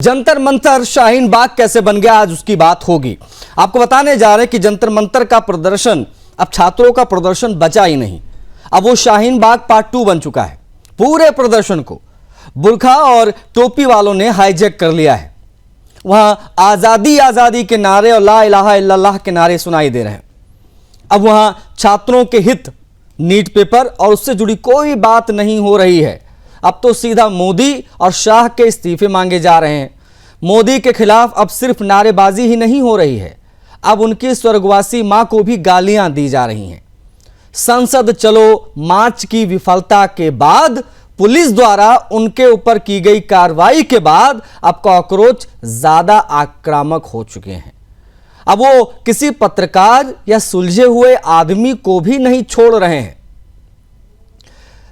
जंतर मंतर शाहीन बाग कैसे बन गया, आज उसकी बात होगी। आपको बताने जा रहे हैं कि जंतर मंतर का प्रदर्शन, अब छात्रों का प्रदर्शन बचा ही नहीं, अब वो शाहीन बाग पार्ट 2 बन चुका है। पूरे प्रदर्शन को बुरखा और टोपी वालों ने हाईजैक कर लिया है। वहां आजादी आजादी के नारे और ला इलाहा इल्लल्लाह के नारे सुनाई दे रहे हैं। अब वहां छात्रों के हित, नीट पेपर और उससे जुड़ी कोई बात नहीं हो रही है। अब तो सीधा मोदी और शाह के इस्तीफे मांगे जा रहे हैं। मोदी के खिलाफ अब सिर्फ नारेबाजी ही नहीं हो रही है, अब उनकी स्वर्गवासी मां को भी गालियां दी जा रही हैं। संसद चलो मार्च की विफलता के बाद, पुलिस द्वारा उनके ऊपर की गई कार्रवाई के बाद अब कॉकरोच ज्यादा आक्रामक हो चुके हैं। अब वो किसी पत्रकार या सुलझे हुए आदमी को भी नहीं छोड़ रहे हैं,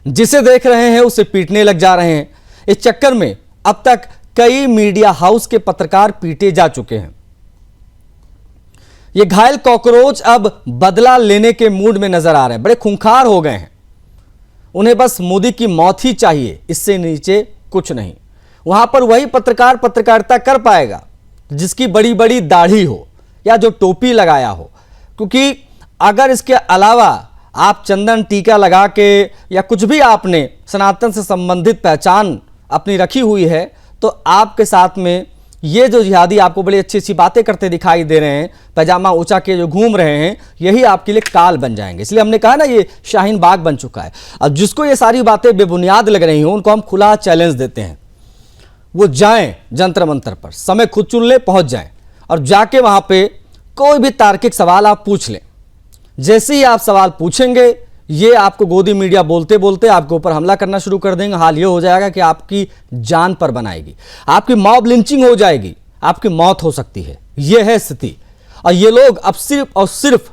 जिसे देख रहे हैं उसे पीटने लग जा रहे हैं। इस चक्कर में अब तक कई मीडिया हाउस के पत्रकार पीटे जा चुके हैं। ये घायल कॉकरोच अब बदला लेने के मूड में नजर आ रहे हैं, बड़े खूंखार हो गए हैं। उन्हें बस मोदी की मौत ही चाहिए, इससे नीचे कुछ नहीं। वहां पर वही पत्रकार पत्रकारिता कर पाएगा जिसकी बड़ी बड़ी दाढ़ी हो या जो टोपी लगाया हो, क्योंकि अगर इसके अलावा आप चंदन टीका लगा के या कुछ भी आपने सनातन से संबंधित पहचान अपनी रखी हुई है, तो आपके साथ में ये जो जिहादी आपको बड़ी अच्छी अच्छी बातें करते दिखाई दे रहे हैं, पैजामा ऊंचा के जो घूम रहे हैं, यही आपके लिए काल बन जाएंगे। इसलिए हमने कहा ना, ये शाहीन बाग बन चुका है। अब जिसको ये सारी बातें बेबुनियाद लग रही हो, उनको हम खुला चैलेंज देते हैं, वो जाएं जंतर मंतर पर, समय खुद चुन ले, पहुंच जाएं और जाके वहां पे कोई भी तार्किक सवाल आप पूछ लें। जैसे ही आप सवाल पूछेंगे, ये आपको गोदी मीडिया बोलते बोलते आपके ऊपर हमला करना शुरू कर देंगे। हाल ये हो जाएगा कि आपकी जान पर बनाएगी, आपकी मॉब लिंचिंग हो जाएगी, आपकी मौत हो सकती है। यह है स्थिति। और ये लोग अब सिर्फ और सिर्फ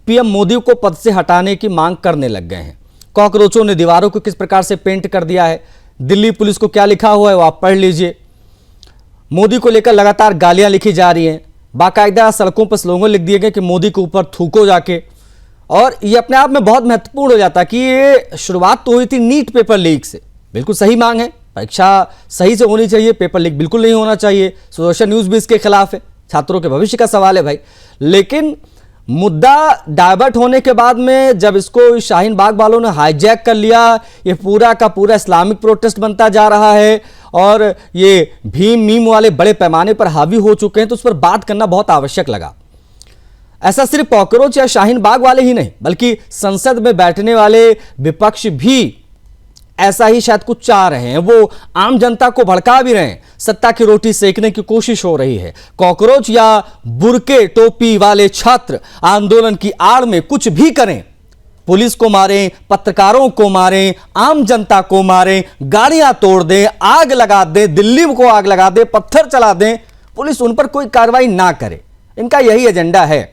पीएम मोदी को पद से हटाने की मांग करने लग गए हैं। कॉकरोचों ने दीवारों को किस प्रकार से पेंट कर दिया है, दिल्ली पुलिस को क्या लिखा हुआ है वो आप पढ़ लीजिए। मोदी को लेकर लगातार गालियां लिखी जा रही हैं, बाकायदा सड़कों पर स्लोगन लिख दिए गए कि मोदी के ऊपर थूको जाके। और ये अपने आप में बहुत महत्वपूर्ण हो जाता है कि ये शुरुआत तो हुई थी नीट पेपर लीक से। बिल्कुल सही मांग है, परीक्षा सही से होनी चाहिए, पेपर लीक बिल्कुल नहीं होना चाहिए। सोशल न्यूज़ भी इसके खिलाफ है, छात्रों के भविष्य का सवाल है भाई। लेकिन मुद्दा डाइवर्ट होने के बाद में जब इसको शाहीन बाग वालों ने हाईजैक कर लिया, ये पूरा का पूरा इस्लामिक प्रोटेस्ट बनता जा रहा है और ये भीम मीम वाले बड़े पैमाने पर हावी हो चुके हैं, तो उस पर बात करना बहुत आवश्यक लगा। ऐसा सिर्फ कॉकरोच या शाहीन बाग वाले ही नहीं, बल्कि संसद में बैठने वाले विपक्ष भी ऐसा ही शायद कुछ चाह रहे हैं। वो आम जनता को भड़का भी रहे हैं, सत्ता की रोटी सेकने की कोशिश हो रही है। कॉकरोच या बुरके टोपी वाले छात्र आंदोलन की आड़ में कुछ भी करें, पुलिस को मारें, पत्रकारों को मारें, आम जनता को मारें, गाड़ियां तोड़ दें, आग लगा दें, दिल्ली को आग लगा दें, पत्थर चला दें, पुलिस उन पर कोई कार्रवाई ना करे, इनका यही एजेंडा है।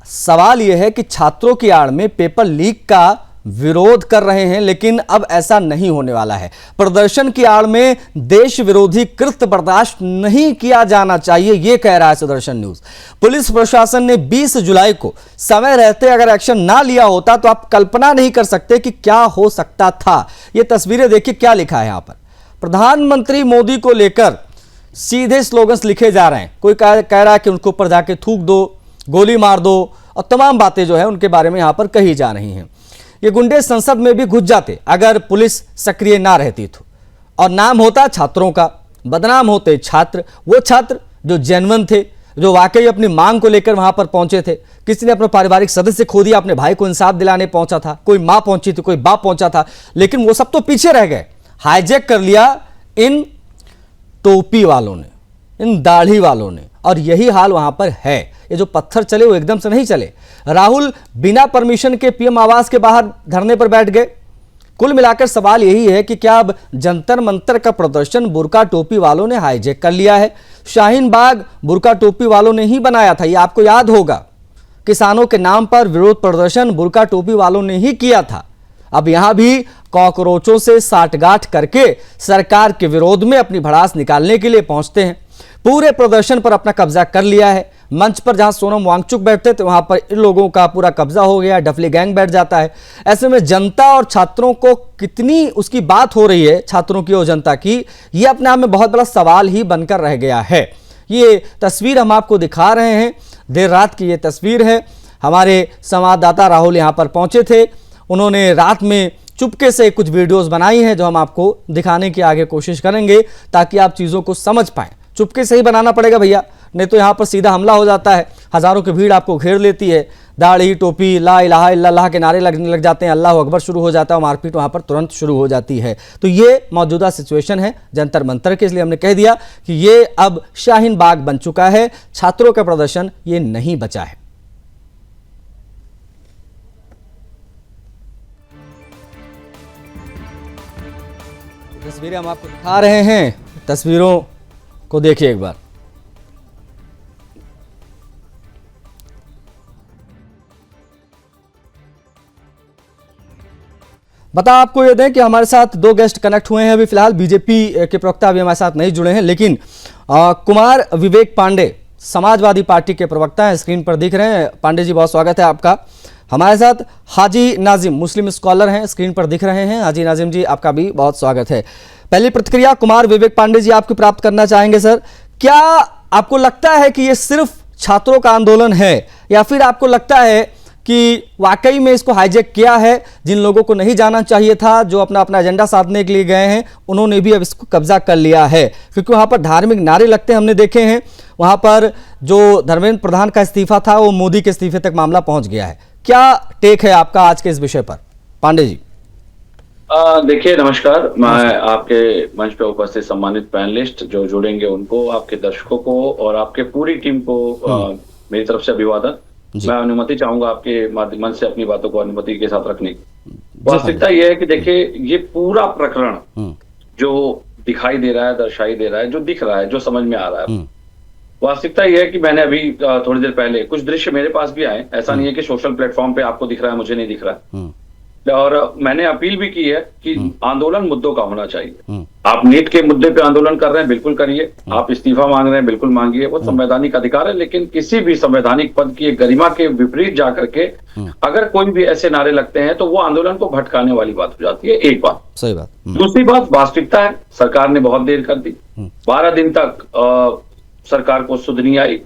सवाल यह है कि छात्रों की आड़ में पेपर लीक का विरोध कर रहे हैं, लेकिन अब ऐसा नहीं होने वाला है। प्रदर्शन की आड़ में देश विरोधी कृत्य बर्दाश्त नहीं किया जाना चाहिए, यह कह रहा है सुदर्शन न्यूज। पुलिस प्रशासन ने 20 जुलाई को समय रहते अगर एक्शन ना लिया होता तो आप कल्पना नहीं कर सकते कि क्या हो सकता था। यह तस्वीरें देखिए, क्या लिखा है यहां पर। प्रधानमंत्री मोदी को लेकर सीधे स्लोगन्स लिखे जा रहे हैं। कोई कह रहा है कि उनके ऊपर जाके थूक दो, गोली मार दो, और तमाम बातें जो है उनके बारे में यहां पर कही जा रही हैं। ये गुंडे संसद में भी घुस जाते अगर पुलिस सक्रिय ना रहती तो, और नाम होता छात्रों का, बदनाम होते छात्र, वो छात्र जो जेन्युइन थे, जो वाकई अपनी मांग को लेकर वहां पर पहुंचे थे। किसी ने अपना पारिवारिक सदस्य खो दिया, अपने भाई को इंसाफ दिलाने पहुंचा था, कोई मां पहुंची थी, कोई बाप पहुंचा था, लेकिन वो सब तो पीछे रह गए। हाईजैक कर लिया इन टोपी वालों ने, इन दाढ़ी वालों ने, और यही हाल वहां पर है। ये जो पत्थर चले वो एकदम से नहीं चले। राहुल बिना परमिशन के पीएम आवास के बाहर धरने पर बैठ गए। कुल मिलाकर सवाल यही है कि क्या अब जंतर मंतर का प्रदर्शन बुरका टोपी वालों ने हाईजैक कर लिया है? शाहीन बाग बुरका टोपी वालों ने ही बनाया था, ये आपको याद होगा। किसानों के नाम पर विरोध प्रदर्शन बुरका टोपी वालों ने ही किया था। अब यहां भी कॉकरोचों से साठगांठ करके सरकार के विरोध में अपनी भड़ास निकालने के लिए पहुंचते हैं। पूरे प्रदर्शन पर अपना कब्जा कर लिया है। मंच पर जहां सोनम वांगचुक बैठते थे वहां पर इन लोगों का पूरा कब्जा हो गया, डफली गैंग बैठ जाता है। ऐसे में जनता और छात्रों को कितनी उसकी बात हो रही है, छात्रों की और जनता की, यह अपने आप में बहुत बड़ा सवाल ही बनकर रह गया है। ये तस्वीर हम आपको दिखा रहे हैं, देर रात की ये तस्वीर है। हमारे संवाददाता राहुल यहां पर पहुंचे थे, उन्होंने रात में चुपके से कुछ वीडियोस बनाई हैं जो हम आपको दिखाने की आगे कोशिश करेंगे ताकि आप चीज़ों को समझ पाएं। चुपके से ही बनाना पड़ेगा भैया, नहीं तो यहाँ पर सीधा हमला हो जाता है। हज़ारों की भीड़ आपको घेर लेती है, दाढ़ी टोपी ला इलाहा इल्लल्लाह के नारे लगने लग जाते हैं, अल्लाह अकबर शुरू हो जाता है और मारपीट वहाँ पर तुरंत शुरू हो जाती है। तो ये मौजूदा सिचुएशन है जंतर मंतर के, इसलिए हमने कह दिया कि ये अब शाहीन बाग बन चुका है। छात्रों का प्रदर्शन ये नहीं बचा है। तस्वीरें हम आपको दिखा रहे हैं, तस्वीरों को देखिए एक बार। बता आपको ये दें कि हमारे साथ दो गेस्ट कनेक्ट हुए हैं अभी फिलहाल। बीजेपी के प्रवक्ता अभी हमारे साथ नहीं जुड़े हैं, लेकिन कुमार विवेक पांडे समाजवादी पार्टी के प्रवक्ता हैं, स्क्रीन पर दिख रहे हैं। पांडे जी बहुत स्वागत है आपका। हमारे साथ हाजी नाजिम मुस्लिम स्कॉलर हैं, स्क्रीन पर दिख रहे हैं। हाजी नाजिम जी आपका भी बहुत स्वागत है। पहली प्रतिक्रिया कुमार विवेक पांडे जी आपकी प्राप्त करना चाहेंगे। सर, क्या आपको लगता है कि ये सिर्फ छात्रों का आंदोलन है या फिर आपको लगता है कि वाकई में इसको हाईजैक किया है? जिन लोगों को नहीं जाना चाहिए था, जो अपना अपना एजेंडा साधने के लिए गए हैं, उन्होंने भी अब इसको कब्जा कर लिया है, क्योंकि वहां पर धार्मिक नारे लगते हमने देखे हैं। वहां पर जो धर्मेंद्र प्रधान का इस्तीफा था वो मोदी के इस्तीफे तक मामला पहुंच गया है। क्या टेक है आपका आज के इस विषय पर, पांडे जी? देखिए, नमस्कार। मैं आपके मंच पे उपस्थित सम्मानित पैनलिस्ट जो जुड़ेंगे उनको, आपके दर्शकों को और आपके पूरी टीम को मेरी तरफ से अभिवादन। मैं अनुमति चाहूंगा आपके माध्यम से अपनी बातों को अनुमति के साथ रखने की। वास्तविकता यह है कि देखिए, ये पूरा प्रकरण जो दिखाई दे रहा है, दर्शाई दे रहा है, जो दिख रहा है, जो समझ में आ रहा है, वास्तविकता यह है कि मैंने अभी थोड़ी देर पहले कुछ दृश्य मेरे पास भी आए। ऐसा नहीं है कि सोशल प्लेटफॉर्म पे आपको दिख रहा है, मुझे नहीं दिख रहा है। और मैंने अपील भी की है कि आंदोलन मुद्दों का होना चाहिए। आप नीट के मुद्दे पे आंदोलन कर रहे हैं, बिल्कुल करिए। आप इस्तीफा मांग रहे हैं, बिल्कुल मांगिए, वो संवैधानिक अधिकार है। लेकिन किसी भी संवैधानिक पद की गरिमा के विपरीत जाकर के अगर कोई भी ऐसे नारे लगते हैं तो वो आंदोलन को भटकाने वाली बात हो जाती है। एक बात। सही बात। दूसरी बात, वास्तविकता है सरकार ने बहुत देर कर दी। 12 दिन तक सरकार को सुध नहीं आई।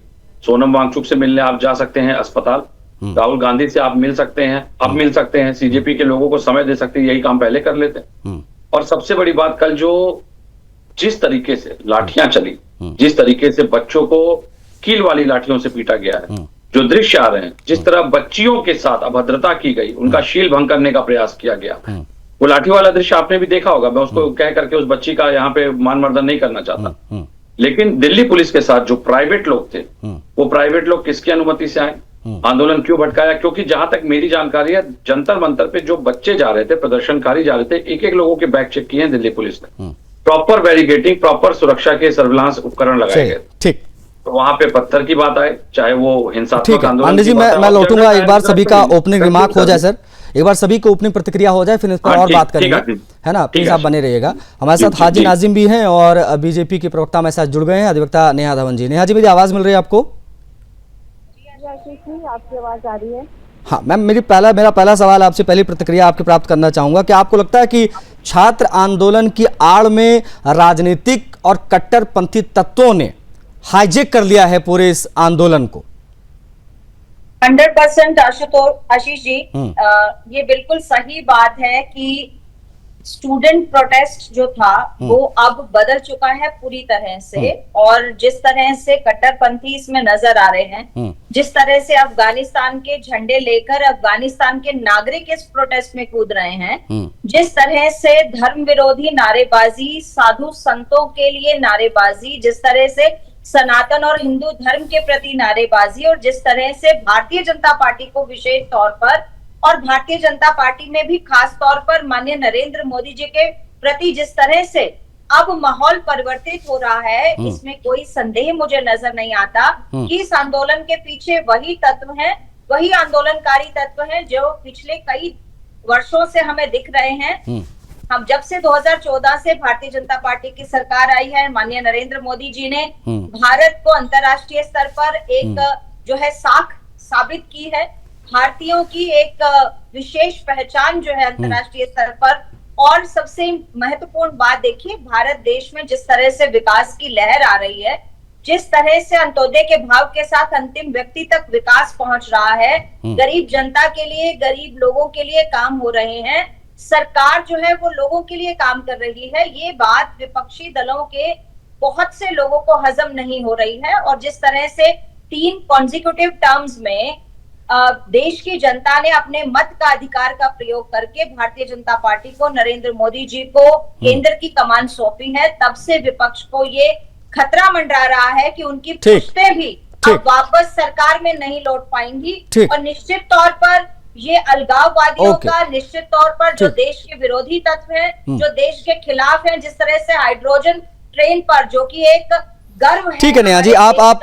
सोनम वांगचुक से मिलने आप जा सकते हैं अस्पताल, राहुल गांधी से आप मिल सकते हैं, अब मिल सकते हैं, सीजेपी के लोगों को समय दे सकते हैं, यही काम पहले कर लेते हैं। और सबसे बड़ी बात, कल जो जिस तरीके से लाठियां चली, जिस तरीके से बच्चों को कील वाली लाठियों से पीटा गया है, जो दृश्य आ रहे हैं, जिस तरह बच्चियों के साथ अभद्रता की गई, उनका शील भंग करने का प्रयास किया गया, वो लाठी वाला दृश्य आपने भी देखा होगा। मैं उसको कह करके उस बच्ची का यहाँ पे मान मर्दन नहीं करना चाहता, लेकिन दिल्ली पुलिस के साथ जो प्राइवेट लोग थे, वो प्राइवेट लोग किसकी अनुमति से आए, आंदोलन क्यों भटकाया? क्योंकि जहां तक मेरी जानकारी है, जंतर मंतर पे जो बच्चे जा रहे थे, प्रदर्शनकारी जा रहे थे, एक एक लोगों के बैग चेक किए हैं दिल्ली पुलिस ने। प्रॉपर बैरिकेडिंग, प्रॉपर सुरक्षा के सर्विलांस उपकरण लगाए गए। ठीक, तो वहां पे पत्थर की बात आए, चाहे वो हिंसात्मक आंदोलन। पांडे जी, मैं लौटूंगा, एक बार सभी का ओपनिंग रिमार्क हो जाए सर, एक बार सभी को ओपनिंग प्रतिक्रिया हो जाए, फिर इस पर और बात करेंगे, है ना? प्लीज आप बने रहिएगा। हमारे साथ हाजी नाजिम भी हैं और बीजेपी के प्रवक्ता हमारे साथ जुड़ गए हैं, अधिवक्ता नेहा धवन जी। नेहा जी, मेरी आवाज मिल रही है आपको? आपकी आवाज आ रही है? हाँ मैम, मेरा पहला सवाल आपसे, पहली प्रतिक्रिया आपकी प्राप्त करना चाहूंगा कि आपको लगता है कि छात्र आंदोलन की आड़ में राजनीतिक और कट्टरपंथी तत्वों ने हाईजैक कर लिया है पूरे इस आंदोलन को? 100% आशीष जी, ये बिल्कुल सही बात है कि स्टूडेंट प्रोटेस्ट जो था वो अब बदल चुका है पूरी तरह से। और जिस तरह से कट्टरपंथी इसमें नजर आ रहे हैं, जिस तरह से अफगानिस्तान के झंडे लेकर अफगानिस्तान के नागरिक इस प्रोटेस्ट में कूद रहे हैं, जिस तरह से धर्म विरोधी नारेबाजी, साधु संतों के लिए नारेबाजी, जिस तरह से सनातन और हिंदू धर्म के प्रति नारेबाजी, और जिस तरह से भारतीय जनता पार्टी को विशेष तौर पर और भारतीय जनता पार्टी में भी खास तौर पर माननीय नरेंद्र मोदी जी के प्रति जिस तरह से अब माहौल परिवर्तित हो रहा है, इसमें कोई संदेह मुझे नजर नहीं आता कि इस आंदोलन के पीछे वही तत्व हैं, वही आंदोलनकारी तत्व हैं जो पिछले कई वर्षों से हमें दिख रहे हैं। हम जब से 2014 से भारतीय जनता पार्टी की सरकार आई है, माननीय नरेंद्र मोदी जी ने भारत को अंतर्राष्ट्रीय स्तर पर एक जो है साख साबित की है, भारतीयों की एक विशेष पहचान जो है अंतर्राष्ट्रीय स्तर पर। और सबसे महत्वपूर्ण बात देखिए, भारत देश में जिस तरह से विकास की लहर आ रही है, जिस तरह से अंत्योदय के भाव के साथ अंतिम व्यक्ति तक विकास पहुंच रहा है, गरीब जनता के लिए, गरीब लोगों के लिए काम हो रहे हैं, सरकार जो है वो लोगों के लिए काम कर रही है, ये बात विपक्षी दलों के बहुत से लोगों को हजम नहीं हो रही है। और जिस तरह से 3 कॉन्जिक्यूटिव टर्म्स में देश की जनता ने अपने मत का अधिकार का प्रयोग करके भारतीय जनता पार्टी को, नरेंद्र मोदी जी को केंद्र की कमान सौंपी है, तब से विपक्ष को ये खतरा मंडरा रहा है कि उनकी पुश्तें भी अब वापस सरकार में नहीं लौट पाएंगी। और निश्चित तौर पर ये अलगाववादियों का, निश्चित तौर पर जो देश के विरोधी तत्व हैं, जो देश के खिलाफ हैं, जिस तरह से हाइड्रोजन ट्रेन पर, जो कि एक गर्व है। ठीक है नेहा जी, आप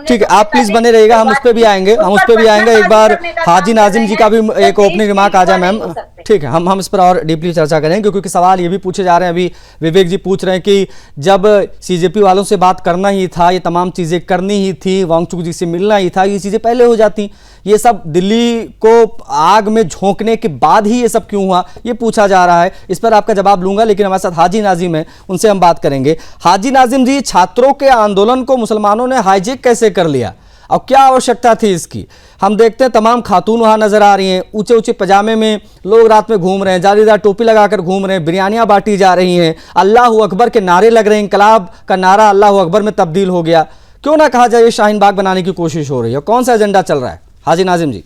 ठीक है, आप प्लीज बने रहिएगा, हम उस पर भी आएंगे, एक बार हाजी नाजिम जी का भी एक ओपनिंग रिमार्क आ जाए मैम। ठीक है, हम इस पर और डीपली चर्चा करेंगे, क्योंकि सवाल ये भी पूछे जा रहे हैं, अभी विवेक जी पूछ रहे हैं कि जब सीजेपी वालों से बात करना ही था, ये तमाम चीजें करनी ही थी, वांगचुक जी से मिलना ही था, ये चीजें पहले हो जाती, ये सब दिल्ली को आग में झोंकने के बाद ही ये सब क्यों हुआ, ये पूछा जा रहा है। इस पर आपका जवाब लूंगा, लेकिन हमारे साथ हाजी नाजिम है, उनसे हम बात करेंगे। हाजी नाजिम जी, छात्रों के आंदोलन को मुसलमानों ने हाईजेक कैसे कर लिया और क्या आवश्यकता थी इसकी? हम देखते हैं तमाम खातून वहां नजर आ रही हैं, ऊंचे ऊंचे पजामे में लोग रात में घूम रहे हैं, जालीदार टोपी लगाकर घूम रहे हैं, बिरयानियां बांटी जा रही हैं, अल्लाह अकबर के नारे लग रहे हैं, इंकलाब का नारा अल्लाह अकबर में तब्दील हो गया। क्यों ना कहा जाए शाहीन बाग बनाने की कोशिश हो रही है, कौन सा एजेंडा चल रहा है? हाजी नाजिम जी।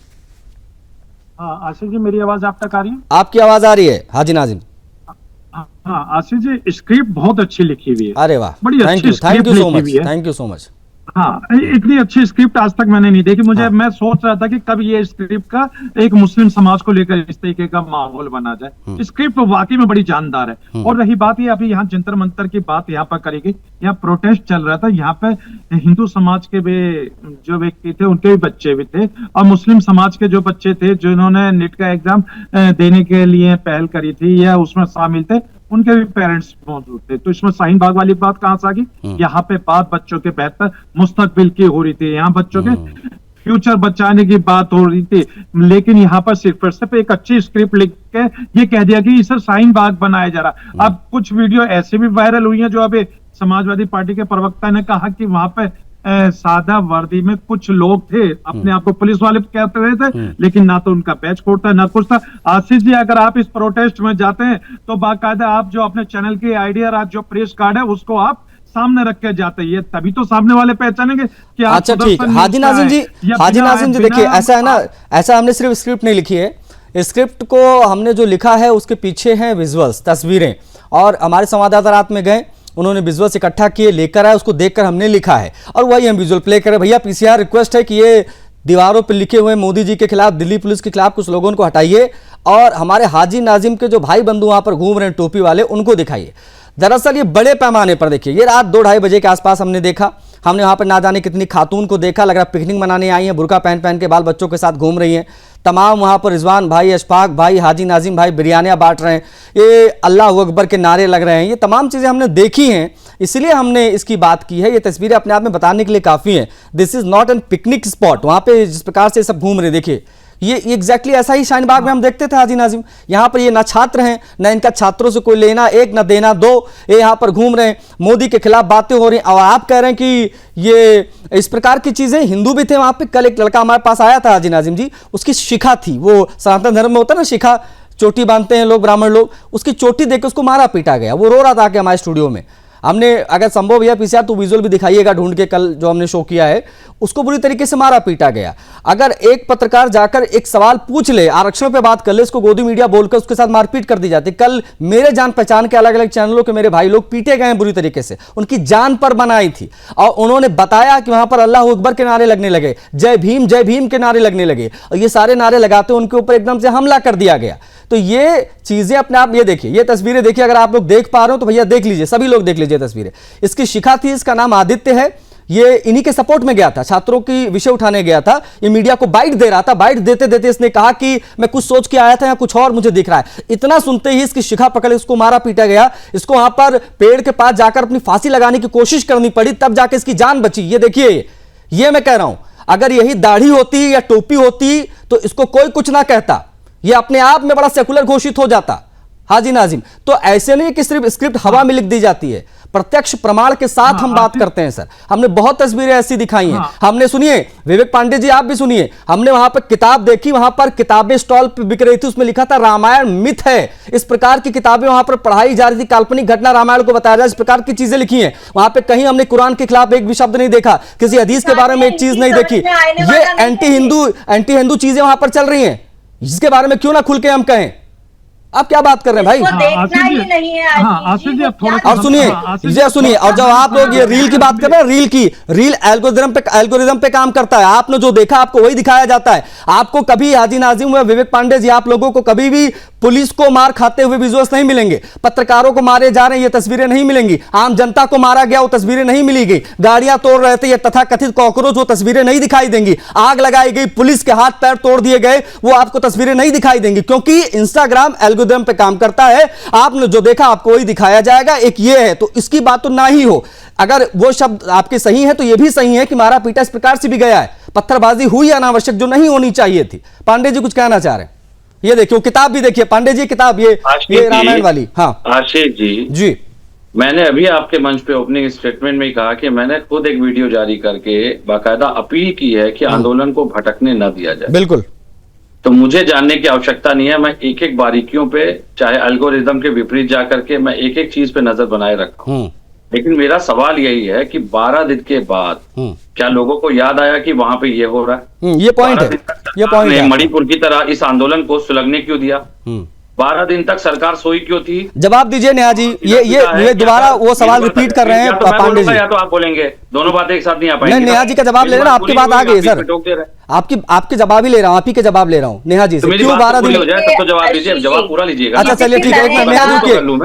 हाँ आशीष जी, मेरी आवाज आप तक आ रही है? आपकी आवाज आ रही है हाजी नाजिम। हाँ आशीष जी, स्क्रिप्ट बहुत अच्छी लिखी हुई है। अरे वाह, बड़ी अच्छी थैंक यू सो मच। हाँ, इतनी अच्छी स्क्रिप्ट आज तक मैंने नहीं देखी। मुझे मैं सोच रहा था कि कब ये स्क्रिप्ट का एक मुस्लिम समाज को लेकर इस तरीके का माहौल बना जाए। स्क्रिप्ट वाकई में बड़ी जानदार है। और रही बात ये, अभी यहाँ जंतर मंतर की बात यहाँ पर करेगी, यहाँ प्रोटेस्ट चल रहा था, यहाँ पे हिंदू समाज के भी जो व्यक्ति थे उनके भी बच्चे भी थे, और मुस्लिम समाज के जो बच्चे थे जिन्होंने नीट का एग्जाम देने के लिए पहल करी थी या उसमें शामिल थे, उनके भी पेरेंट्स मौजूद थे। तो इसमें शाहीन बाग वाली बात कहां से आ गई? यहाँ पे बात बच्चों के बेहतर मुस्तकबिल की हो रही थी, यहाँ बच्चों के फ्यूचर बचाने की बात हो रही थी, लेकिन यहाँ पर सिर्फ एक अच्छी स्क्रिप्ट लिख के ये कह दिया कि इसे शाहीन बाग बनाया जा रहा। अब कुछ वीडियो ऐसे भी वायरल हुई है, जो अभी समाजवादी पार्टी के प्रवक्ता ने कहा कि वहां पे सादा वर्दी में कुछ लोग थे, अपने आप को पुलिस वाले कहते हुए थे, लेकिन ना तो उनका बैच कोड था, ना कुछ था। आशीष जी, अगर आप इस प्रोटेस्ट में जाते हैं तो बाकायदा आप जो अपने चैनल की आईडी और जो प्रेस कार्ड है उसको आप सामने रख के जाते हैं, तभी तो सामने वाले पहचानेंगे कि आप। अच्छा ठीक है हाजी नाजिम जी, देखिए ऐसा है ना, ऐसा हमने सिर्फ स्क्रिप्ट नहीं लिखी है, स्क्रिप्ट को हमने जो लिखा है उसके पीछे हैं विजुअल्स, तस्वीरें, और हमारे संवाददाता रात में गए, उन्होंने विजुअल्स इकट्ठा किए, लेकर आए, उसको देखकर हमने लिखा है और वही हम विजुअल प्ले करें। भैया पीसीआर रिक्वेस्ट है कि ये दीवारों पर लिखे हुए मोदी जी के खिलाफ, दिल्ली पुलिस के खिलाफ कुछ लोगों को हटाइए और हमारे हाजी नाजिम के जो भाई बंधु वहां पर घूम रहे हैं टोपी वाले, उनको दिखाइए। दरअसल ये बड़े पैमाने पर देखिए, ये रात 2-2:30 बजे के आसपास हमने देखा, हमने वहां पर ना जाने कितनी खातून को देखा, लग रहा पिकनिक मनाने आई हैं, बुर्का पहन के बाल बच्चों के साथ घूम रही हैं। तमाम वहां पर रिजवान भाई, अशफाक भाई, हाजी नाजिम भाई बिरयानियां बांट रहे हैं, ये अल्लाह अकबर के नारे लग रहे हैं, ये तमाम चीज़ें हमने देखी हैं, इसलिए हमने इसकी बात की है। ये तस्वीरें अपने आप में बताने के लिए काफ़ी हैं, this is not an picnic spot. वहाँ पे जिस प्रकार से सब घूम रहे, देखिए ये एग्जैक्टली ऐसा ही शाहीन बाग में हम देखते थे हाजी नाजिम। यहाँ पर ये ना छात्र हैं, ना इनका छात्रों से कोई लेना एक ना देना दो, ये यहाँ पर घूम रहे हैं, मोदी के खिलाफ बातें हो रही हैं, और आप कह रहे हैं कि ये इस प्रकार की चीजें। हिंदू भी थे वहां पे, कल एक लड़का हमारे पास आया था हाजी नाजिम जी, उसकी शिखा थी, वो सनातन धर्म में होता है ना शिखा, चोटी बांधते हैं लोग ब्राह्मण लोग, उसकी चोटी देख के उसको मारा पीटा गया, वो रो रहा था आके हमारे स्टूडियो में। हमने अगर संभव भैया पीसीआर तो विजुअल भी दिखाइएगा ढूंढ के, कल जो हमने शो किया है, उसको बुरी तरीके से मारा पीटा गया। अगर एक पत्रकार जाकर एक सवाल पूछ ले, आरक्षण पे बात कर ले, उसको गोदी मीडिया बोलकर उसके साथ मारपीट कर दी जाती। कल मेरे जान पहचान के अलग अलग चैनलों के मेरे भाई लोग पीटे गए हैं बुरी तरीके से, उनकी जान पर बनाई थी, और उन्होंने बताया कि वहां पर अल्लाह अकबर के नारे लगने लगे, जय भीम के नारे लगने लगे, और ये सारे नारे लगाते उनके ऊपर एकदम से हमला कर दिया गया। तो ये चीजें अपने आप, ये देखिए, ये तस्वीरें देखिए, अगर आप लोग देख पा रहे हो तो भैया देख लीजिए, सभी लोग देख लीजिए तस्वीरें। इसकी शिखा थी, इसका नाम आदित्य है, ये इन्हीं के सपोर्ट में गया था, छात्रों की विषय उठाने गया था, ये मीडिया को बाइट दे रहा था। बाइट देते देते इसने कहा कि मैं कुछ सोच के आया था या कुछ और मुझे दिख रहा है। इतना सुनते ही इसकी शिखा पकड़ इसको मारा पीटा गया, इसको वहां पर पेड़ के पास जाकर अपनी फांसी लगाने की कोशिश करनी पड़ी, तब जाकर इसकी जान बची। ये देखिए, ये मैं कह रहा हूं, अगर यही दाढ़ी होती या टोपी होती तो इसको कोई कुछ ना कहता, ये अपने आप में बड़ा सेकुलर घोषित हो जाता। हाजी नाजिम, तो ऐसे नहीं कि सिर्फ स्क्रिप्ट हवा में लिख दी जाती है, प्रत्यक्ष प्रमाण के साथ हम बात करते हैं सर। हमने बहुत तस्वीरें ऐसी दिखाई हैं। हमने सुनिए, विवेक पांडे जी आप भी सुनिए, हमने वहां पर किताब देखी, वहां पर किताबें स्टॉल पे बिक रही थी, उसमें लिखा था रामायण मिथ है। इस प्रकार की किताबें वहां पर पढ़ाई जा रही थी, काल्पनिक घटना रामायण को बताया जाए, इस प्रकार की चीजें लिखी हैं। वहां पर कहीं हमने कुरान के खिलाफ एक भी शब्द नहीं देखा, किसी हदीस के बारे में एक चीज नहीं देखी। ये एंटी हिंदू चीजें वहां पर चल रही हैं, जिसके बारे में क्यों ना खुल के हम कहें। आप क्या बात कर रहे हैं भाई? देखना ही नहीं है आशीष जी। और सुनिए, और जब आप लोग ये रील की बात कर रहे हैं, रील एल्गोरिदम पे काम करता है। आपने जो देखा आपको वही दिखाया जाता है। आपको कभी हाजी नाजिम व विवेक पांडे जी, आप लोगों को कभी भी पुलिस को मार खाते हुए विजुअल्स नहीं मिलेंगे, पत्रकारों को मारे जा रहे हैं ये तस्वीरें नहीं मिलेंगी, आम जनता को मारा गया वो तस्वीरें नहीं मिलेगी, गाड़ियां तोड़ रहे थे ये तथाकथित कॉकरोच वो तस्वीरें नहीं दिखाई देंगी, आग लगाई गई, पुलिस के हाथ पैर तोड़ दिए गए वो आपको तस्वीरें नहीं दिखाई देंगी, क्योंकि इंस्टाग्राम एल्गोरिदम पे काम करता है। आपने जो देखा आपको वही दिखाया जाएगा। एक ये है, तो इसकी बात तो ना ही हो। अगर वो शब्द आपके सही है तो ये भी सही है कि मारा पीटा इस प्रकार से भी गया है, पत्थरबाजी हुई अनावश्यक जो नहीं होनी चाहिए थी। पांडे जी कुछ कहना चाह रहे हैं? ये देखिए किताब भी देखिए पांडे जी, किताब ये रामायण वाली। हाँ आशीष जी, मैंने अभी आपके मंच पे ओपनिंग स्टेटमेंट में ही कहा कि मैंने खुद एक वीडियो जारी करके बाकायदा अपील की है कि आंदोलन को भटकने न दिया जाए। बिल्कुल। तो मुझे जानने की आवश्यकता नहीं है, मैं एक एक बारीकियों पे, चाहे एल्गोरिदम के विपरीत जाकर के मैं एक एक चीज पे नजर बनाए रखा हूं। लेकिन मेरा सवाल यही है कि 12 दिन के बाद क्या लोगों को याद आया कि वहां पे ये हो रहा है? ये पॉइंट है, ये पॉइंट है। मणिपुर की तरह इस आंदोलन को सुलगने क्यों दिया? 12 दिन तक सरकार सोई क्यों थी? जवाब दीजिए नेहा जी। ये दोबारा वो सवाल रिपीट कर रहे हैं पांडे जी। या तो आप बोलेंगे, दोनों बातें एक साथ नहीं आ पाएंगी। नेहा जी का जवाब ले रहा हूं, आपकी बात आ गई सर, आपके जवाब ही ले रहा हूं, आप ही के जवाब ले रहा हूं नेहा जी से। क्यों 12 दिन हो जाए तब तो जवाब दीजिए, जवाब पूरा लीजिएगा। अच्छा चलिए ठीक है,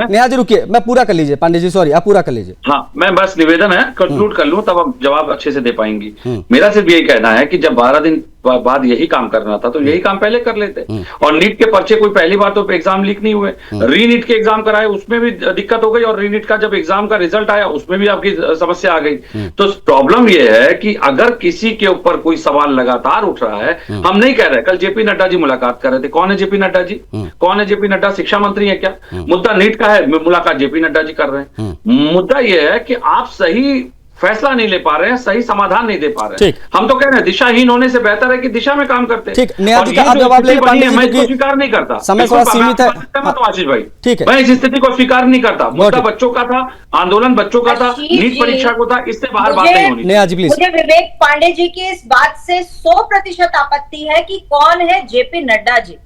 नेहा जी रुकिए, मैं पूरा कर लीजिए। पांडे जी सॉरी, आप पूरा कर लीजिए। हाँ, मैं बस निवेदन है कंक्लूड कर लूं, तब आप जवाब अच्छे से दे पाएंगी। मेरा सिर्फ यही कहना है कि जब 12 दिन बाद यही काम करना था तो यही काम पहले कर लेते। और नीट के पर्चे कोई पहली बार तो एग्जाम लीक नहीं हुए, रीनीट के एग्जाम कराए उसमें भी दिक्कत हो गई, और रीनीट का जब एग्जाम का रिजल्ट आया उसमें भी आपकी समस्या आ गई। तो प्रॉब्लम यह है कि अगर किसी के ऊपर कोई सवाल लगातार उठ रहा है, हम नहीं कह रहे, कल जेपी नड्डा जी मुलाकात कर रहे थे, कौन है जेपी नड्डा जी? कौन है जेपी नड्डा? शिक्षा मंत्री है क्या? मुद्दा नीट का है, मुलाकात जेपी नड्डा जी कर रहे हैं। मुद्दा यह है कि आप सही फैसला नहीं ले पा रहे हैं, सही समाधान नहीं दे पा रहे हैं। हम तो कह रहे हैं दिशाहीन होने से बेहतर है कि दिशा में काम करते हैं। ठीक, नेहा जी का आप जवाब ले पांडे जी, मैं इसको स्वीकार नहीं करता, समय थोड़ा सीमित है आशीष भाई। ठीक है, मैं इस स्थिति को स्वीकार नहीं करता। मुद्दा बच्चों का था, आंदोलन बच्चों का था, नीट परीक्षा को था, इससे बाहर बात नहीं होनी। नेहा जी प्लीज। मुझे विवेक पांडे जी की इस बात से 100% आपत्ति है कि कौन है जेपी नड्डा जी।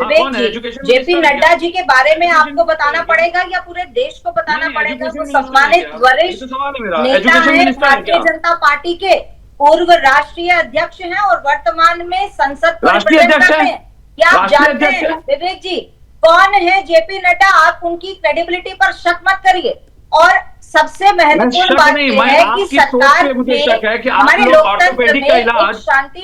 जेपी नड्डा जी के बारे में आपको बताना पड़ेगा या पूरे देश को बताना पड़ेगा? वो सम्मानित वरिष्ठ नेता है, भारतीय जनता पार्टी के पूर्व राष्ट्रीय अध्यक्ष हैं और वर्तमान में संसद को रिप्रेजेंट करते हैं। क्या आप जानते हैं विवेक जी कौन है जेपी नड्डा? आप उनकी क्रेडिबिलिटी पर शक मत करिए। और सबसे महत्वपूर्ण बात यह है कि सरकार में हमारे लोकतंत्र में शांति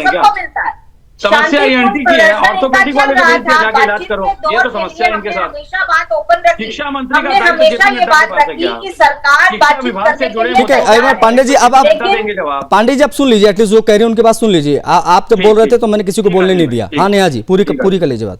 सबको मिलता है। समस्या एनटी की है, ऑर्थोपेडिक वाले को भेज के जाके इलाज करो, ये तो समस्या है इनके साथ। हमेशा बात ओपन रखी, शिक्षा मंत्री का हमेशा ये बात रखी कि सरकार बातचीत करने के लिए। ठीक है अयमन पांडे जी, अब आप पांडे जी आप सुन लीजिए, एटलीस्ट जो कह रहे हैं उनके बात सुन लीजिए। आप जब बोल रहे थे तो मैंने किसी को बोलने नहीं दिया। हाँ नेहा जी पूरी कर लीजिए बात।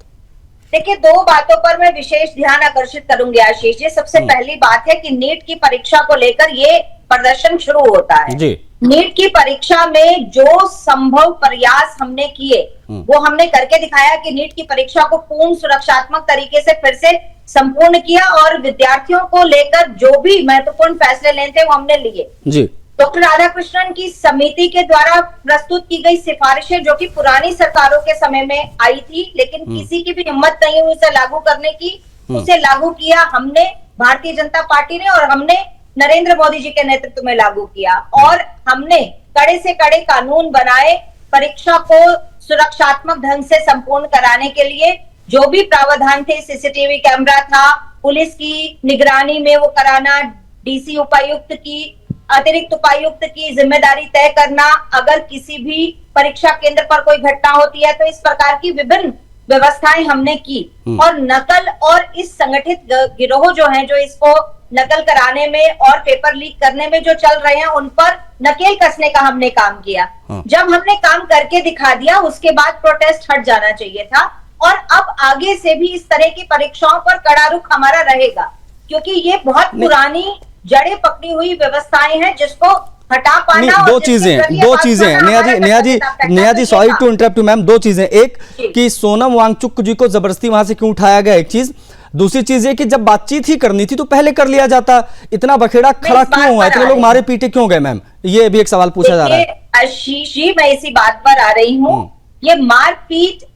देखिए, 2 बातों पर मैं विशेष ध्यान आकर्षित करूंगी आशीष जी। सबसे पहली बात है कि नीट की परीक्षा को लेकर ये प्रदर्शन शुरू होता है जी। नीट की परीक्षा में जो संभव प्रयास हमने किए वो हमने करके दिखाया कि नीट की परीक्षा को पूर्ण सुरक्षात्मक तरीके से फिर से संपूर्ण किया और विद्यार्थियों को लेकर जो भी महत्वपूर्ण फैसले लेने थे वो हमने लिए जी। डॉक्टर राधाकृष्णन की समिति के द्वारा प्रस्तुत की गई सिफारिशें जो कि पुरानी सरकारों के समय में आई थी, लेकिन किसी की भी हिम्मत नहीं हुई उसे लागू करने की, उसे लागू किया हमने, भारतीय जनता पार्टी ने, और हमने नरेंद्र मोदी जी के नेतृत्व में लागू किया। और हमने कड़े से कड़े कानून बनाए परीक्षा को सुरक्षात्मक ढंग से संपूर्ण कराने के लिए। जो भी प्रावधान थे, सीसीटीवी कैमरा था, पुलिस की निगरानी में वो कराना, डीसी उपायुक्त की अतिरिक्त उपायुक्त की जिम्मेदारी तय करना, अगर किसी भी परीक्षा केंद्र पर कोई घटना होती है तो इस प्रकार की विभिन्न व्यवस्थाएं हमने की। और नकल और इस संगठित गिरोह जो हैं, जो इसको नकल कराने में और पेपर लीक करने में जो चल रहे हैं, उन पर नकेल कसने का हमने काम किया। जब हमने काम करके दिखा दिया, उसके बाद प्रोटेस्ट हट जाना चाहिए था। और अब आगे से भी इस तरह की परीक्षाओं पर कड़ा रुख हमारा रहेगा, क्योंकि ये बहुत पुरानी जड़ें पकड़ी हुई व्यवस्थाएं हैं जिसको हटा पाना। दो चीजें हैं Neha ji sorry to interrupt ma'am, दो चीजें, एक कि सोनम वांगचुक जी को जबरदस्ती वहां से क्यों उठाया गया, एक चीज। दूसरी चीज ये कि जब बातचीत ही करनी थी तो पहले कर लिया जाता, इतना बखेड़ा खड़ा क्यों हुआ, इतने लोग मारे पीटे क्यों गए मैम, ये भी एक सवाल पूछा जा रहा है। आशीष जी, मैं इसी बात पर आ रही हूँ। ये मारपीट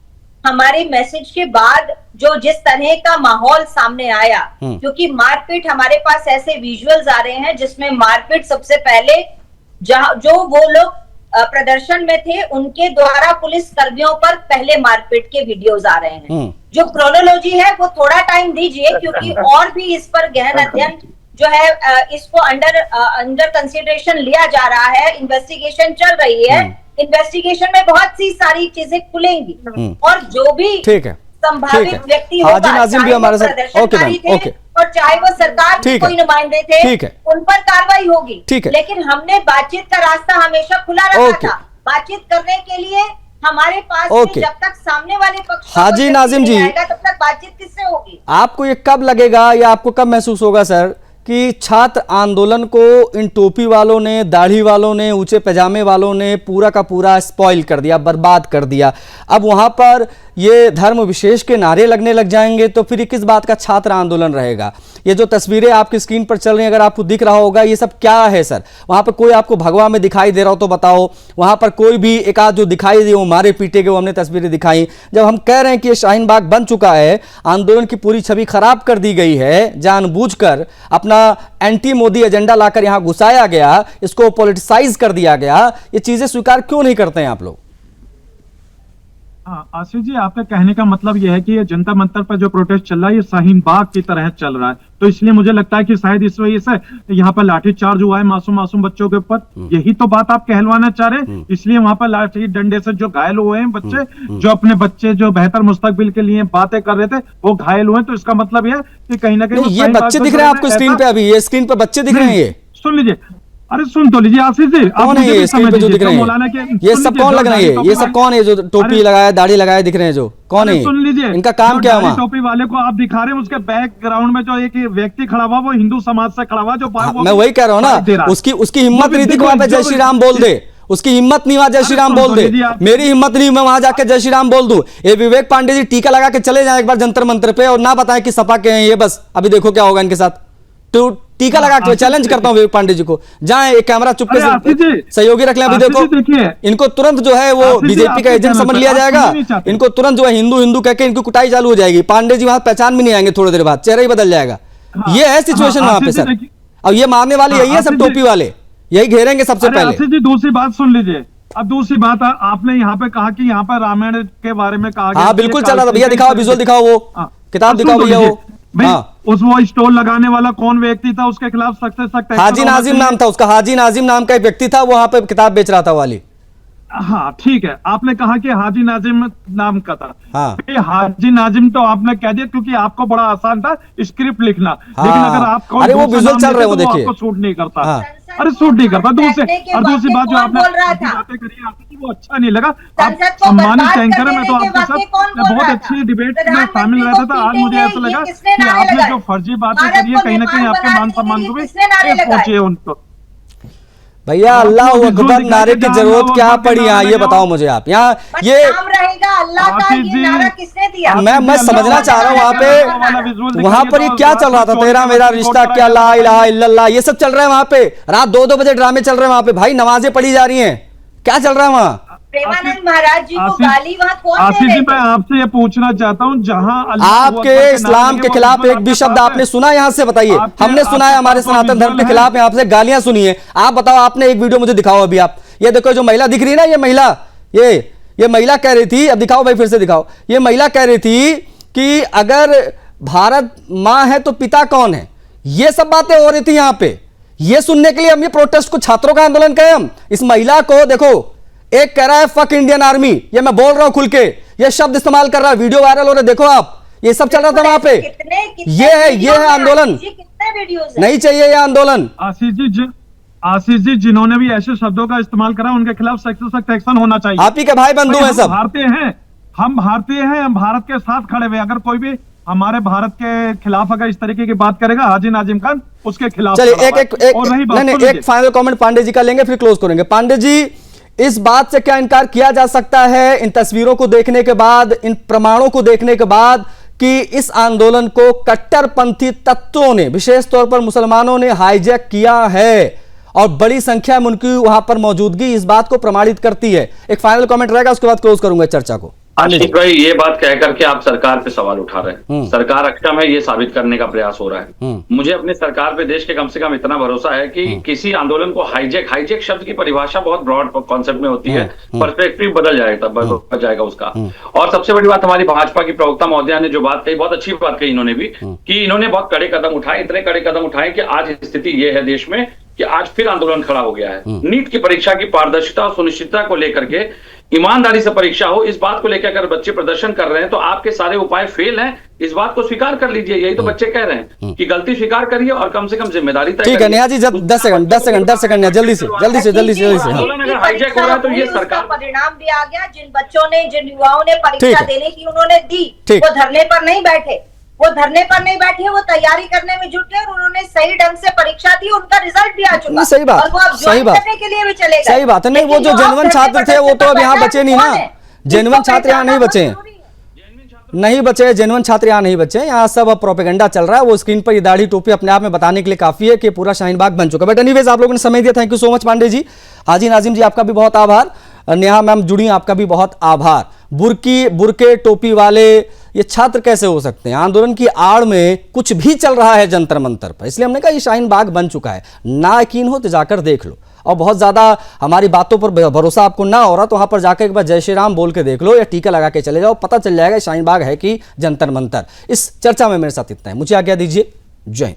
हमारे मैसेज के बाद जो जिस तरह का माहौल सामने आया, क्योंकि मारपीट हमारे पास ऐसे विजुअल्स आ रहे हैं जिसमें मारपीट सबसे पहले जो वो लोग प्रदर्शन में थे उनके द्वारा पुलिस कर्मियों पर पहले मारपीट के वीडियोस आ रहे हैं। जो क्रोनोलॉजी है वो थोड़ा टाइम दीजिए, क्योंकि और भी इस पर गहन अध्ययन जो है इसको अंडर कंसिडरेशन लिया जा रहा है, इन्वेस्टिगेशन चल रही है। इन्वेस्टिगेशन में बहुत सी सारी चीजें खुलेंगी और जो भी संभावित व्यक्ति होगा, नाजिम भी हमारे साथ, ओके मैम, ओके, और चाहे वो सरकार के कोई नुमाइंदे थे, उन पर कार्रवाई होगी। लेकिन हमने बातचीत का रास्ता हमेशा खुला रखा था। बातचीत करने के लिए हमारे पास जब तक सामने वाले पक्ष हाजी नाजिम जी तब तक बातचीत किससे होगी? आपको ये कब लगेगा या आपको कब महसूस होगा सर कि छात्र आंदोलन को इन टोपी वालों ने, दाढ़ी वालों ने, ऊंचे पैजामे वालों ने पूरा का पूरा स्पॉइल कर दिया, बर्बाद कर दिया, अब वहां पर ये धर्म विशेष के नारे लगने लग जाएंगे तो फिर किस बात का छात्र आंदोलन रहेगा? ये जो तस्वीरें आपकी स्क्रीन पर चल रही हैं, अगर आपको दिख रहा होगा, ये सब क्या है सर? वहां पर कोई आपको भगवा में दिखाई दे रहा हो तो बताओ, वहां पर कोई भी एक आध जो दिखाई दे वो मारे पीटे के, वो हमने तस्वीरें दिखाई। जब हम कह रहे हैं कि ये शाहीन बाग बन चुका है, आंदोलन की पूरी छवि खराब कर दी गई है, जानबूझकर अपना एंटी मोदी एजेंडा लाकर यहां घुसाया गया, इसको पॉलिटिसाइज कर दिया गया, ये चीजें स्वीकार क्यों नहीं करते हैं आप लोग? आशीष जी, आपके कहने का मतलब यह है कि ये जंतर मंतर पर जो प्रोटेस्ट चल रहा है ये शाहीन बाग की तरह चल रहा है, तो इसलिए मुझे लगता है कि शायद इस वजह से यहाँ पर लाठीचार्ज हुआ है मासूम बच्चों के ऊपर। यही तो बात आप कहलवाना चाह रहे हैं, इसलिए वहां पर लाठी डंडे से जो घायल हुए हैं बच्चे, जो अपने बच्चे जो बेहतर मुस्तकबिल के लिए बातें कर रहे थे वो घायल हुए। तो इसका मतलब यह कि कहीं ना कहीं ये बच्चे दिख रहे हैं आपको स्क्रीन पे, अभी ये स्क्रीन पे बच्चे दिख रहे हैं, ये सुन लीजिए, अरे सुन तो लीजिए आशीष जी, कौन है ये स्क्रीन पे जो दिख रहे हैं? ये सब कौन लग रहे हैं? ये सब कौन है जो टोपी लगाया, दाढ़ी लगाए दिख रहे हैं, जो कौन है? सुन लीजिए, इनका काम क्या है? टोपी वाले को आप दिखा रहे हैं, उसके बैकग्राउंड में जो एक व्यक्ति खड़ा हुआ वो हिंदू समाज से खड़ा हुआ, जो मैं वही कह रहा हूँ ना, उसकी हिम्मत नहीं थी वहां पे जय श्री राम बोल दे, उसकी हिम्मत नहीं, वहां जय श्री राम बोल दे। मेरी हिम्मत नहीं, मैं वहां जाकर जय श्री राम बोल दूं। ये विवेक पांडे जी टीका लगा के चले जाए एक बार जंतर मंतर पे और ना बताएं कि सपा के हैं ये, बस अभी देखो क्या होगा इनके साथ। तो टीका लगा के चैलेंज करता हूं विवेक पांडे जी को, जाए एक कैमरा चुपके से सहयोगी रख लें, अभी देखो इनको तुरंत जो है वो बीजेपी का एजेंट समझ लिया जाएगा, इनको तुरंत जो है हिंदू हिंदू कहकर इनकी कुटाई चालू हो जाएगी। पांडे जी वहां पहचान भी नहीं आएंगे, थोड़ी देर बाद चेहरा ही बदल जाएगा। ये है सिचुएशन वहां पे सर। अब ये मारने वाले यही है, सब टोपी वाले यही घेरेंगे सबसे पहले। दूसरी बात सुन लीजिए, अब दूसरी बात आपने यहाँ पे कहा कि यहाँ पर रामायण के बारे में कहा गया। हाँ बिल्कुल चल रहा था भैया, दिखाओ विजुअल दिखाओ, वो किताब दिखाओ भैया वो। उस वो स्टॉल लगाने वाला कौन व्यक्ति था, उसके खिलाफ सख्त से सख्त हाजी नाजिम नाम था उसका, हाजी नाजिम नाम का एक व्यक्ति था, वो वहां पे किताब बेच रहा था वाली। हाँ ठीक है, आपने कहा कि हाजी नाजिम नाम का था। हाँ। हाजी नाजिम तो आपने कह दिया क्योंकि आपको बड़ा आसान था स्क्रिप्ट लिखना। हाँ। लेकिन अगर आप अरे वो विजुअल चल रहे हो देखिए, आपको सूट नहीं करता। हाँ। अरे सूट नहीं करता। दूसरी बात जो आपने बातें करी आपको वो अच्छा नहीं लगा। आप सम्मानित एंकर है, मैं तो आपके साथ बहुत अच्छी डिबेट में शामिल रहता था। आज मुझे ऐसा लगा कि आपने जो फर्जी बातें करी है कहीं ना कहीं आपके मान सम्मान को भी पहुंचे उनको। भैया अल्लाह अकबर नारे की जरूरत क्या पड़ी यहाँ, ये बताओ मुझे आप। यहाँ ये अल्लाह का ये नारा किसने दिया? मैं समझना चाह रहा हूँ वहां पर ये क्या चल रहा था, तेरा मेरा रिश्ता क्या, ला इलाहा इल्लल्लाह, ये सब चल रहा है वहां पे। रात 2-2 बजे ड्रामे चल रहे हैं वहां पे भाई, नमाजें पढ़ी जा रही हैं, क्या चल रहा है वहां? प्रेमानंद महाराज जी को गाली वहां कौन दे रहे थे? मैं आपसे ये पूछना चाहता हूँ, जहाँ आपके इस्लाम के खिलाफ एक भी शब्द आपने सुना यहाँ से बताइए? हमने सुना है, हमारे सनातन धर्म के खिलाफ यहाँ से गालियां सुनी है। आप बताओ, आपने एक वीडियो मुझे दिखाओ अभी आप। ये देखो जो महिला दिख रही है ना, ये महिला, ये महिला कह रही थी, अब दिखाओ भाई फिर से दिखाओ। ये महिला कह रही थी कि अगर भारत माँ है तो पिता कौन है, ये सब बातें हो रही थी यहाँ पे। ये सुनने के लिए हम ये प्रोटेस्ट को छात्रों का आंदोलन कहें हम। इस महिला को देखो, एक कह रहा है फक इंडियन आर्मी, ये मैं बोल रहा हूं खुल के, ये शब्द इस्तेमाल कर रहा है, वीडियो वायरल हो रहे, देखो आप, ये सब चल रहा था वहां पे। ये है आंदोलन, नहीं चाहिए ये आंदोलन। आशीष जी जिन्होंने भी ऐसे शब्दों का इस्तेमाल करा उनके खिलाफ सख्त से सख्त एक्शन होना चाहिए। आप ही के भाई बंधु हैं सब, भारतीय हैं, हम भारतीय हैं, हम भारत के साथ खड़े हुए। अगर कोई भी हमारे भारत के खिलाफ अगर इस तरीके की बात करेगा, हाजी नाजिम खान उसके खिलाफ। चलिए एक फाइनल कमेंट पांडे जी का लेंगे, फिर क्लोज करेंगे। पांडे जी, इस बात से क्या इनकार किया जा सकता है इन तस्वीरों को देखने के बाद, इन प्रमाणों को देखने के बाद, कि इस आंदोलन को कट्टरपंथी तत्वों ने, विशेष तौर पर मुसलमानों ने हाईजैक किया है और बड़ी संख्या में उनकी वहां पर मौजूदगी इस बात को प्रमाणित करती है? एक फाइनल कमेंट रहेगा, उसके बाद क्लोज करूंगा चर्चा को। आशीष भाई, ये बात कह करके आप सरकार पे सवाल उठा रहे हैं। सरकार अक्षम है, ये साबित करने का प्रयास हो रहा है। मुझे अपनी सरकार पे, देश के कम से कम इतना भरोसा है कि किसी आंदोलन को हाईजैक शब्द की परिभाषा बहुत ब्रॉड कॉन्सेप्ट में होती है, पर्सपेक्टिव बदल जाएगा उसका। और सबसे बड़ी बात, हमारी भाजपा की प्रवक्ता महोदया ने जो बात कही, बहुत अच्छी बात कही इन्होंने भी, कि इन्होंने बहुत कड़े कदम उठाए, इतने कड़े कदम उठाए कि आज स्थिति ये है देश में कि आज फिर आंदोलन खड़ा हो गया है। नीट की परीक्षा की पारदर्शिता और सुनिश्चितता को लेकर के, ईमानदारी से परीक्षा हो, इस बात को लेकर अगर बच्चे प्रदर्शन कर रहे हैं तो आपके सारे उपाय फेल हैं, इस बात को स्वीकार कर लीजिए। यही तो बच्चे कह रहे हैं कि गलती स्वीकार करिए और कम से कम जिम्मेदारी तय। ठीक है नेहा जी, 10 सेकंड जल्दी से आंदोलन अगर हाईजैक हो रहा है तो ये सरकार, परिणाम भी आ गया। जिन बच्चों ने, जिन युवाओं ने परीक्षा देने की उन्होंने दी, वो धरने पर नहीं बैठे, वो तैयारी करने में जुटे और उन्होंने सही ढंग से परीक्षा दी, उनका रिजल्ट भी आ चुका। सही बात, और वो अब ज्वाइन करने के लिए भी चलेगा। सही बात है। नहीं, वो जो जेन्युइन छात्र थे वो तो अब यहाँ बचे नहीं ना, जेन्युइन छात्र यहाँ नहीं बचे, जेन्युइन छात्र यहाँ नहीं बचे, यहाँ सब अब प्रोपेगेंडा चल रहा है। वो स्क्रीन पर ये दाढ़ी टोपी अपने आप में बताने के लिए काफी है कि पूरा शाहीन बाग बन चुका है। बट एनीवेज, आप लोगों ने समय दिया, thank you so much Pandey ji. Haji Nazim ji, आपका भी बहुत आभार। नेहा मैम जुड़ी, आपका भी बहुत आभार। बुरके टोपी वाले ये छात्र कैसे हो सकते हैं? आंदोलन की आड़ में कुछ भी चल रहा है जंतर मंतर पर, इसलिए हमने कहा ये शाहीन बाग बन चुका है। ना यकीन हो तो जाकर देख लो, और बहुत ज्यादा हमारी बातों पर भरोसा आपको ना हो रहा तो वहां पर जाकर एक बार जय श्री राम बोल के देख लो या टीका लगा के चले जाओ, पता चल जाएगा शाहीन बाग है कि जंतर मंतर। इस चर्चा में मेरे साथ इतना है, मुझे आज्ञा दीजिए, जय हिंद।